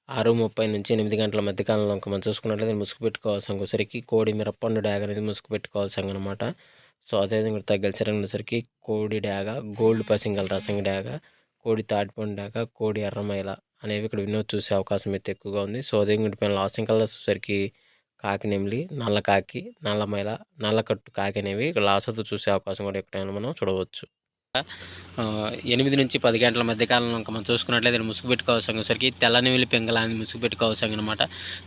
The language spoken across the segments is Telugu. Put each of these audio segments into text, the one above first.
6:30 నుంచి 8 గంటల మధ్య కాలంలో మనం చూసుకున్నట్లయితే ముసుగు పెట్టుకోవాల్సిన ఇంకోసరికి కోడి మిరప్పండు డ్యాగ్ అనేది ముసుగు పెట్టుకోవాల్సింది అనమాట. సో అదేవిధంగా తగ్గలిసరికి కోడి డ్యాగ, గోల్డ్ పసింగల్ రసంగి డ్యాగ, కోడి తాటిపండు డ్యాగ, కోడి ఎర్రమైల అనేవి ఇక్కడ వినోద్ చూసే అవకాశం అయితే ఎక్కువగా ఉంది. సో అదేవిధంగా పైన లాస్టింగ్ కలర్స్ వచ్చేసరికి కాకి నెమిలి, నల్ల కాకి, నల్లమైల, నల్లకట్టు కాకి అనేవి ఇక్కడ లాసతో చూసే అవకాశం కూడా ఎక్కడైనా మనం చూడవచ్చు. 8 నుంచి 10 గంటల మధ్య కాలంలో మనం చూసుకున్నట్లయితే ముసుగు పెట్టుకోవాల్సరికి తెల్ల నెవిలి పెంగల అని ముసుగు పెట్టుకోవాల్సింది అనమాట.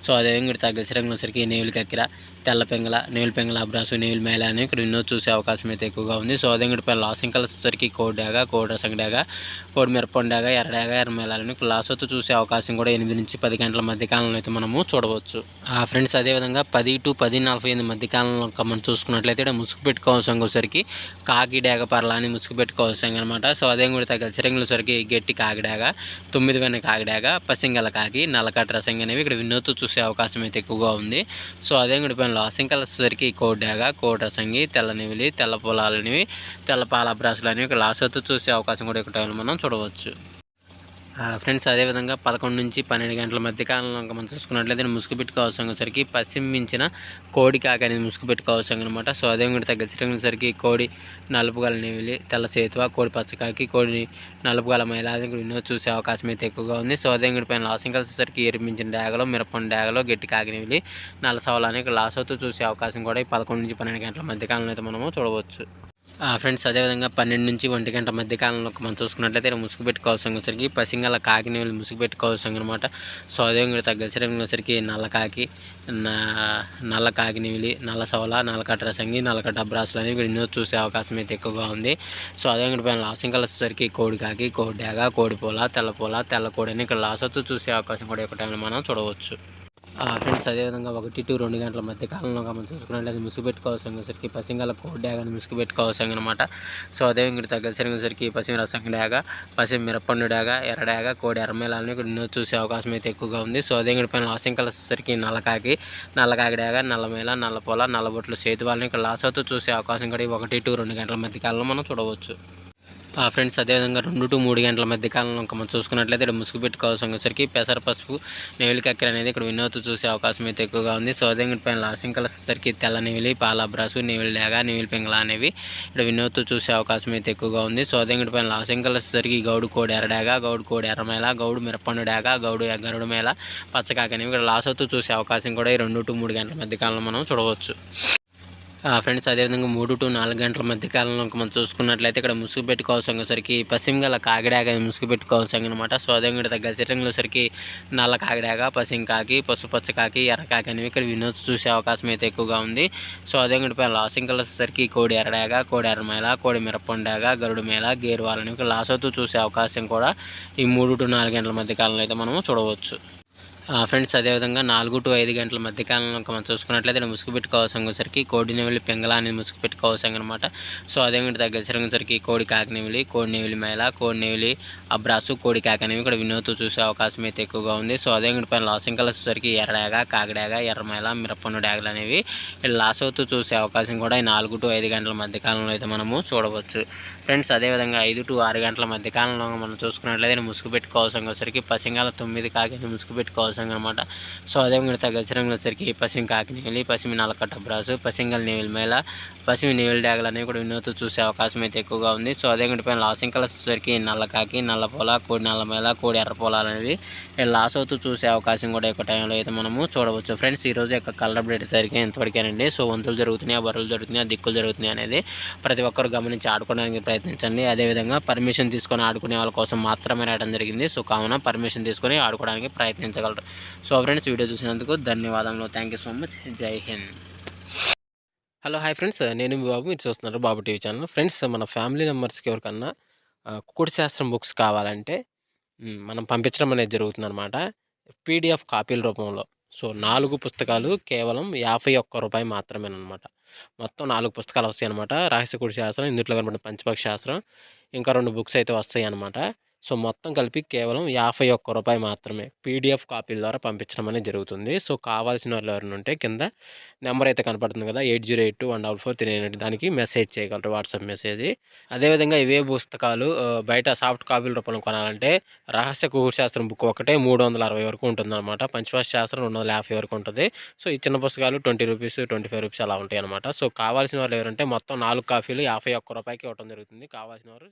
సో అదేవిధంగా తగ్గసరికి నెవిలి కక్కిర, తెల్ల పెంగల, నెవిలి పెంగల అబ్రాసు, నెవిలి మేళ అని ఇక్కడ ఎన్నో చూసే అవకాశం అయితే ఎక్కువగా ఉంది. సో అదేవిధంగా పైన లాసింగ్ కలర్స్ వచ్చరికి కోడి డాగా, కోడి రసంగి డాగా, కోడి మిరపండు డాగా, ఎర్రడాగ, ఎర్రమేళాలని లాసతో చూసే అవకాశం కూడా 8 నుంచి 10 గంటల మధ్య కాలంలో అయితే మనము చూడవచ్చు. ఫ్రెండ్స్ అదేవిధంగా 10 to 10:45 మధ్య కాలంలో మనం చూసుకున్నట్లయితే ముసుగు పెట్టుకోవాల్సరికి కాకి డాగ పర్ల అని ముసుగు పెట్టుకోవాల్సింది అనమాట. సో అదే కూడా తగ్గ చిరంగులసరికి గట్టి కాకిడాగ, 9 వెన్న కాకిడాగ, పసింగల కాకి, నల్లకట్ట రసంగి అనేవి ఇక్కడ వినోద్ చూసే అవకాశం అయితే ఎక్కువగా ఉంది. సో అదే కూడా పైన లాసింగ్ కలర్సరికి కోడి డాగ, కోడి రసంగి, తెల్ల నెవిలి, తెల్ల పొలాలనేవి, తెల్ల పాల అబ్రాసులు అనేవి ఇక్కడ లాసతో చూసే అవకాశం కూడా ఇక్కడ మనం చూడవచ్చు. ఫ్రెండ్స్ అదేవిధంగా 11 నుంచి 12 గంటల మధ్య కాలంలో మనం చూసుకున్నట్లయితే ముసుగు పెట్టుకోవాల్సరికి పశ్చిమించిన కోడి కాకి అనేది ముసుగు పెట్టుకోవాల్సింది అనమాట. సో అదేవిధంగా తగ్గసరికి కోడి నలుపు గల నెవిలి, తెల్ల సేతువ, కోడి పచ్చకాకి, కోడి నలుపు గల మైల అది వినోద్ చూసే అవకాశం అయితే ఎక్కువగా ఉంది. సో అదేవిధంగా పైన లాసింగ్ కలిసేసరికి ఎరిపించిన డాగలో, మిరపండు డాగలో, గట్టి కాకి నెవిలి, నల్ల సవలాన్ని ఇక్కడ లాసవుతూ చూసే అవకాశం కూడా ఈ 11 నుంచి 12 గంటల మధ్య కాలంలో అయితే మనము చూడవచ్చు. ఫ్రెండ్స్ అదేవిధంగా 12 నుంచి 1 గంట మధ్య కాలంలో మనం చూసుకున్నట్లయితే ముసుగు పెట్టుకోవాల్సరికి పసింగల కాకి నెవిలి ముసుగు పెట్టుకోవాల్సింది అనమాట. సో అదేవిధంగా తగ్గసరికి నల్ల కాకి, నల్ల కాకి నెవిలి, నల్ల సవల, నల్లకట్ట రసంగి, నల్లకట్ట అబ్రాసులు అనేవి వినోద్ చూసే అవకాశం అయితే ఎక్కువగా ఉంది. సో అదేవిధంగా పైన లాసింగ్ కలిసేసరికి కోడి కాకి, కోడి డాగ, కోడి పోల, తెల్ల కోడి అని ఇక్కడ లాసతో చూసే అవకాశం కూడా ఒక టైంలో మనం చూడవచ్చు. ఫ్రెండ్స్ అదేవిధంగా 1 to 2 గంటల మధ్య కాలంలో మనం చూసుకున్నట్లయితే ముసుగు పెట్టుకోవాల్సరికి పసింగల కోడి డాగని ముసుగు పెట్టుకోవాల్సింది అనమాట. సో అదేవిధంగా తగ్గసరికి పసిమి రసంగి డాగ, పసిమి మిరపండు డాగ, ఎర్ర డాగ, కోడి ఎర్రమేళాలని ఇక్కడ ఎన్నో చూసే అవకాశం అయితే ఎక్కువగా ఉంది. సో అదేవిధంగా పైన లాసింగ్ కలిసేసరికి నల్లకాకి డాగ, నల్లమేళ, నల్లపొల, నల్లబొట్లు సేతువాలని ఇక్కడ లాస్ అవుతూ చూసే అవకాశం కూడా 1 to 2 గంటల మధ్య కాలంలో మనం చూడవచ్చు. ఫ్రెండ్స్ అదేవిధంగా 2 to 3 గంటల మధ్య కాలంలో మనం చూసుకున్నట్లయితే ఇక్కడ ముసుగు పెట్టుకోవాల్సరికి పెసర పసుపు, నెవిలి కక్కెర అనేది ఇక్కడ వినోద్ చూసే అవకాశం అయితే ఎక్కువగా ఉంది. సో అదే పైన లాసింగ్ కలిసేసరికి తెల్ల నెవిలి, పాల అబ్రాసు, నెవిలి డాగ, నెవిలి పెంగళ అనేవి ఇక్కడ వినోద్ చూసే అవకాశం అయితే ఎక్కువగా ఉంది. సో అదే పైన లాసింగ్ కలిసేసరికి గౌడు కోడి ఎర్రడాగ, గౌడు కోడి ఎర్రమేళ, గౌడు మిరపండు డాగ, గౌడు గరుడు మేళ, పచ్చకాకి అనేవి ఇక్కడ లాస్ అవుతూ చూసే అవకాశం కూడా ఈ 2 to 3 గంటల మధ్య కాలంలో మనం చూడవచ్చు. ఫ్రెండ్స్ అదేవిధంగా 3 to 4 గంటల మధ్య కాలంలో మనం చూసుకున్నట్లయితే ఇక్కడ ముసుగు పెట్టుకోవాల్సరికి పసింగల కాకిడాగ ముసుగు పెట్టుకోవాల్సింది అనమాట. సో అదేవిధంగా తగ్గసరికి నల్ల కాకిడాగ, పసింకాకి, పసుపచ్చ కాకి, ఎర్రకాకి అనేవి ఇక్కడ వినోద్ చూసే అవకాశం అయితే ఎక్కువగా ఉంది. సో అదేవిధంగా పైన లాసింగ్ కలిసేసరికి కోడి ఎర్రడాగ, కోడి ఎర్రమేళ, కోడి మిరపండాగ, గరుడు మేళ, గేరు వాళ్ళని ఇక్కడ లాస్ అవుతూ చూసే అవకాశం కూడా ఈ 3 to 4 గంటల మధ్య కాలంలో అయితే మనము చూడవచ్చు. ఫ్రెండ్స్ అదేవిధంగా 4 to 5 గంటల మధ్య కాలంలో మనం చూసుకున్నట్లయితే ముసుగు పెట్టుకోవాల్సరికి కోడి నెవిలి పెంగళ అనేది ముసుగు పెట్టుకోవాల్సింది అనమాట. సో అదేవిధంగా తగ్గసరికి కోడి కాకి నెవిలి, కోడి నెవిలి మేళ, కోడి నెవిలి అబ్రాసు, కోడి కాకి అనేవి ఇక్కడ వినోద్ చూసే అవకాశం అయితే ఎక్కువగా ఉంది. సో అదేవిధంగా పైన లాసింగ్ కలిసేసరికి ఎర్రడాగ, కాకిడాగ, ఎర్రమేళ, మిరపండు డాగలు అనేవి లాస్ అవుతూ చూసే అవకాశం కూడా ఈ 4 to 5 గంటల మధ్య కాలంలో అయితే మనము చూడవచ్చు. ఫ్రెండ్స్ అదేవిధంగా 5 to 6 గంటల మధ్య కాలంలో మనం చూసుకున్నట్లయితే ముసుగు పెట్టుకోవాల్సరికి పసింగాల 9 కాకి ముసుగు పెట్టుకోవాల్సింది అనమాట. సో అదేవిధంగా తగ్గసరికి పసిమి కాకి నెవిలి, పసిమి నల్లకట్ట బ్రాసు, పసింగల్ నెవిలి మేళ, పసిమి నెవిలి డాగలు అనేవి కూడా వినోద్ చూసే అవకాశం అయితే ఎక్కువగా ఉంది. సో అదేవిధంగా పైన లాసింగ్ కలిసేసరికి నల్ల కాకి, నల్ల పొల, కోడి నల్ల మేళ, కోడి ఎర్ర పొలాలు అనేవి లాస్ అవుతూ చూసే అవకాశం కూడా ఒక టైంలో అయితే మనము చూడవచ్చు. ఫ్రెండ్స్ ఈరోజు యొక్క కలర్ అప్డేట్ సరికి ఎంతవరకేనండి. సో వంతులు జరుగుతున్నాయి, బర్రెలు జరుగుతున్నాయి, దిక్కులు జరుగుతున్నాయి అనేది ప్రతి ఒక్కరు గమనించి ఆడుకోవడానికి ప్రయత్నించండి. అదేవిధంగా పర్మిషన్ తీసుకొని ఆడుకునే వాళ్ళ కోసం మాత్రమే రావడం జరిగింది. సో కావున పర్మిషన్ తీసుకొని ఆడుకోవడానికి ప్రయత్నించగలరు. సో ఫ్రెండ్స్ వీడియో చూసినందుకు ధన్యవాదాలు. Thank you so much. జై హింద్. హలో హాయ్ ఫ్రెండ్స్, నేను మీ బాబు, మీరు చూస్తున్నారు బాబు టీవీ ఛానల్. ఫ్రెండ్స్ మన ఫ్యామిలీ మెంబర్స్కి ఎవరికన్నా కుకుడు శాస్త్రం బుక్స్ కావాలంటే మనం పంపించడం అనేది జరుగుతుందన్నమాట, పీడిఎఫ్ కాపీల రూపంలో. సో 4 పుస్తకాలు కేవలం 51 రూపాయి మాత్రమేనమాట. మొత్తం 4 పుస్తకాలు వస్తాయి అనమాట. రహస్య కుడి శాస్త్రం, ఇందులో కనబడిన పంచపక్ష శాస్త్రం, ఇంకా 2 బుక్స్ అయితే వస్తాయి అనమాట. సో, మొత్తం కలిపి కేవలం రూ. 51 మాత్రమే. పీడీఎఫ్ కాపీల ద్వారా పంపించడం అనేది జరుగుతుంది. సో, కావాల్సిన వాళ్ళు ఎవరైనా ఉంటే కింద నెంబర్ అయితే కనపడుతుంది కదా! 8082144398 దానికి మెసేజ్ చేయగలరు. WhatsApp message. అదేవిధంగా ఇవే పుస్తకాలు బయట సాఫ్ట్ కాపీల రూపంలో కొనాలంటే 'రహస్య ఖగోళ శాస్త్రం' బుక్ ఒకటే 360 వరకు ఉంటుందన్నమాట. 'పంచభాష శాస్త్రం' 250 వరకు ఉంటుంది. సో, ఈ చిన్న పుస్తకాలు రూ. 20, రూ. 25 అలా ఉంటాయన్నమాట. సో, కావాల్సిన వాళ్ళు ఎవరంటే మొత్తం 4 కాపీలు రూ. 51కి ఇవ్వడం జరుగుతుంది. కావాల్సిన వారు